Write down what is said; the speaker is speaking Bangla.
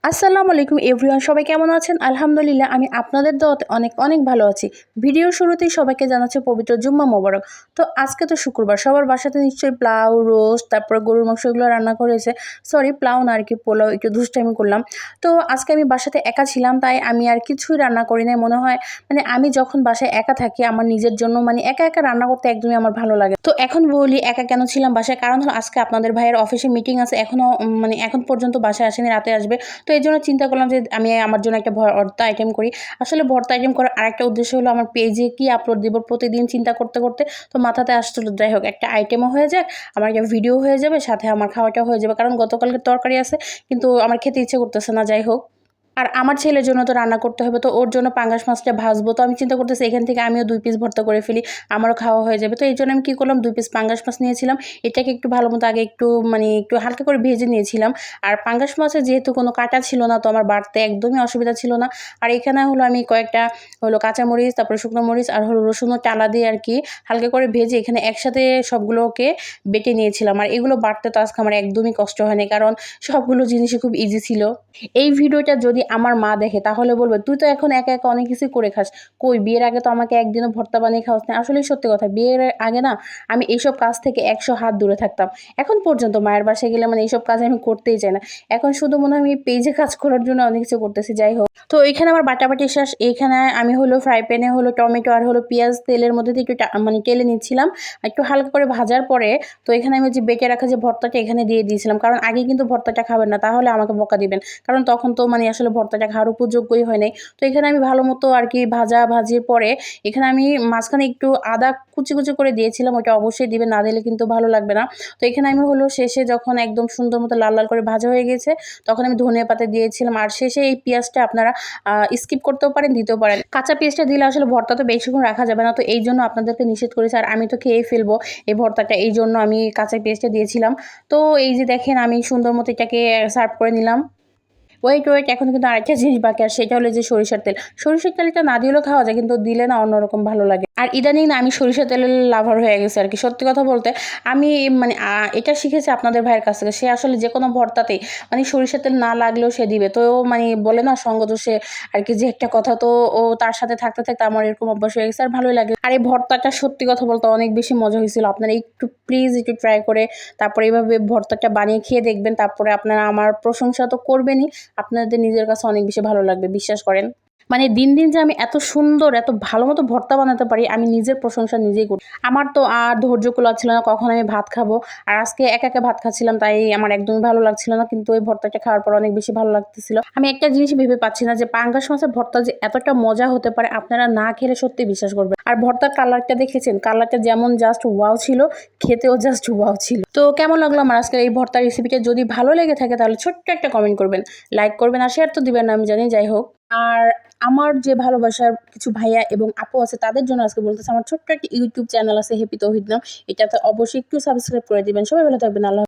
আসসালামু আলাইকুম এভরিওয়ান, সবাই কেমন আছেন? আলহামদুলিল্লাহ, আমি আপনাদের দোয়াতে অনেক অনেক ভালো আছি। ভিডিওর শুরুতেই সবাইকে জানাচ্ছি পবিত্র জুম্মা মোবারক। তো আজকে তো শুক্রবার, সবার বাসাতে নিশ্চয়ই পোলাও, রোস্ট, তারপর গরুর মাংস এগুলো রান্না করেছে। সরি, পোলাও না আর কি, পোলাও, একটু দুষ্টামি করলাম। তো আজকে আমি বাসাতে একা ছিলাম, তাই আমি আর কিছুই রান্না করি নাই। মনে হয় আমি যখন বাসায় একা থাকি আমার নিজের জন্য একা একা রান্না করতে একদমই আমার ভালো লাগে। তো এখন বলি একা কেন ছিলাম বাসায়, কারণ হলো আজকে আপনাদের ভাইয়ের অফিসে মিটিং আছে, এখনো এখন পর্যন্ত বাসায় আসেনি, রাতে আসবে। তো এই জন্য চিন্তা করলাম যে আমি আমার জন্য একটা ভর্তা আইটেম করি। আসলে ভর্তা আইটেম করার আরেকটা উদ্দেশ্য হলো আমার পেজে কি আপলোড দিব প্রতিদিন চিন্তা করতে করতে তো মাথাতে আসছিল, যাই হোক একটা আইটেমও হয়ে যাক, আমার একটা ভিডিও হয়ে যাবে, সাথে আমার খাওয়াটাও হয়ে যাবে। কারণ গতকালকে তরকারি আছে, কিন্তু আমার খেতে ইচ্ছে করতেছে না। যাই হোক, আর আমার ছেলের জন্য তো রান্না করতে হবে, তো ওর জন্য পাঙ্গাস মাছটা ভাজবো। তো আমি চিন্তা করতেছি এখান থেকে আমিও 2 পিস ভর্তা করে ফেলি, আমারও খাওয়া হয়ে যাবে। তো এই জন্য আমি কী করলাম, 2 পিস পাঙ্গাস মাছ নিয়েছিলাম। এটাকে একটু ভালো মতো আগে একটু হালকা করে ভেজে নিয়েছিলাম। আর পাঙ্গাস মাছে যেহেতু কোনো কাঁটা ছিল না, তো আমার বাড়তে একদমই অসুবিধা ছিল না। আর এখানে হলো আমি কয়েকটা কাঁচামরিচ, তারপরে শুকনো মরিচ আর রসুনও টালা দিয়ে আর কি হালকা করে ভেজে এখানে একসাথে সবগুলোকে বেটে নিয়েছিলাম। আর এগুলো বাটতে তো আজকে আমার একদমই কষ্ট হয়নি, কারণ সবগুলো জিনিসই খুব ইজি ছিল। এই ভিডিওটা যদি আমার মা দেখে তাহলে বলবে, তুই তো এখন একা একা অনেক কিছুই করে খাস, কই বিয়ের আগে তো আমাকে একদিনও ভর্তা বানিয়ে খাওয়াস না। আসলেই সত্যি কথা, বিয়ের আগে না আমি এইসব কাজ থেকে 100 হাত দূরে থাকতাম। এখন পর্যন্ত মায়ের বাসায় গেলে এইসব কাজ আমি করতেই চাই না। এখন শুধু মনে হয় আমি পেজে কাজ করার জন্য অনেক কিছু করতেছি। যাই হোক, তো এইখানে আমার বাটাবাটি শেষ। এইখানে আমি ফ্রাই প্যানে টমেটো আর পেঁয়াজ তেলের মধ্যে দিয়ে একটু টেলে নিচ্ছিলাম, একটু হালকা করে ভাজার পরে। তো এখানে আমি যে বেটে রাখা যে ভর্তাটা এখানে দিয়ে দিয়েছিলাম, কারণ আগে কিন্তু ভর্তাটা খাবেন না, তাহলে আমাকে বকা দিবেন, কারণ তখন তো আসলে ভর্তাটা খাওয়ার উপযোগ্যই হয় নাই। তো এখানে আমি ভালো মতো আর কি ভাজির পরে এখানে আমি মাঝখানে একটু আদা কুচি কুচি করে দিয়েছিলাম, ওটা অবশ্যই দিবেন, না দিলে কিন্তু ভালো লাগবে না। তো এখানে আমি শেষে যখন একদম সুন্দর মতো লাল লাল করে ভাজা হয়ে গেছে, তখন আমি ধনিয়া পাতা দিয়েছিলাম। আর শেষে এই পেঁয়াজটা আপনারা স্কিপ করতেও পারেন, দিতেও পারেন। কাঁচা পেঁয়াজটা দিলে আসলে ভর্তা তো বেশিক্ষণ রাখা যাবে না, তো এই জন্য আপনাদেরকে নিষেধ করেছি। আর আমি তো খেয়ে ফেলবো এই ভর্তাটা, এই জন্য আমি কাঁচা পেঁয়াজটা দিয়েছিলাম। তো এই যে দেখেন, আমি সুন্দর মতো এটাকে সার্ভ করে নিলাম। ওয়েট, এখন কিন্তু আরেকটা জিনিস বাকি, আর সেটা হলো যে সরিষার তেল। সরিষার তেলটা না দিলেও খাওয়া যায়, কিন্তু দিলে না অন্যরকম ভালো লাগে। আর ইদানিং না আমি সরিষার তেলের লাভার হয়ে গেছে আর কি। সত্যি কথা বলতে আমি এটা শিখেছি আপনাদের ভাইয়ের কাছ থেকে। সে আসলে যে কোনো ভর্তাতেই সরিষার তেল না লাগলেও সে দিবে। তো বলে না সঙ্গদোষে আর কি যে একটা কথা, তো ও তার সাথে থাকতে থাকতে আমার এরকম অভ্যাস হয়ে গেছে, আর ভালোই লাগে। আর এই ভর্তাটা সত্যি কথা বলতে অনেক বেশি মজা হয়েছিল। আপনারা একটু প্লিজ একটু ট্রাই করে তারপরে এইভাবে ভর্তাটা বানিয়ে খেয়ে দেখবেন, তারপরে আপনারা আমার প্রশংসা তো করবেনই, আপনাদের নিজের কাছে অনেক বেশি ভালো লাগবে, বিশ্বাস করেন। দিন দিন যে আমি এত সুন্দর এত ভালো মতো ভর্তা বানাতে পারি, আমি নিজের প্রশংসা নিজেই করি। আমার তো আর ধৈর্য কুলাচ্ছিল না কখন আমি ভাত খাবো। আর আজকে একা একা ভাত খাচ্ছিলাম, তাই আমার একদমই ভালো লাগছিল না, কিন্তু ওই ভর্তাটা খাওয়ার পর অনেক বেশি ভালো লাগতেছিল। আমি একটা জিনিস ভেবে পাচ্ছি না যে পাঙ্গাস মাছের ভর্তা যে এতটা মজা হতে পারে, আপনারা না খেলে সত্যি বিশ্বাস করবেন। আর ভর্তার কালারটা দেখেছেন, কালারটা যেমন জাস্ট ওয়াও ছিল, খেতেও জাস্ট ওয়াও ছিল। তো কেমন লাগলো আমার আজকের এই ভর্তার রেসিপিটা? যদি ভালো লেগে থাকে তাহলে ছোট্ট একটা কমেন্ট করবেন, লাইক করবেন, আর শেয়ার তো দিবেন না আমি জানি। যাই হোক, আর আমার যে ভালোবাসার কিছু ভাইয়া এবং আপু আছে তাদের জন্য আজকে বলতেছে, আমার ছোট্ট একটা ইউটিউব চ্যানেল আছে হ্যাপি তৌহিদ নাম, এটাতে অবশ্যই একটু সাবস্ক্রাইব করে দিবেন। সবাই ভালো থাকবেন, আল্লাহ।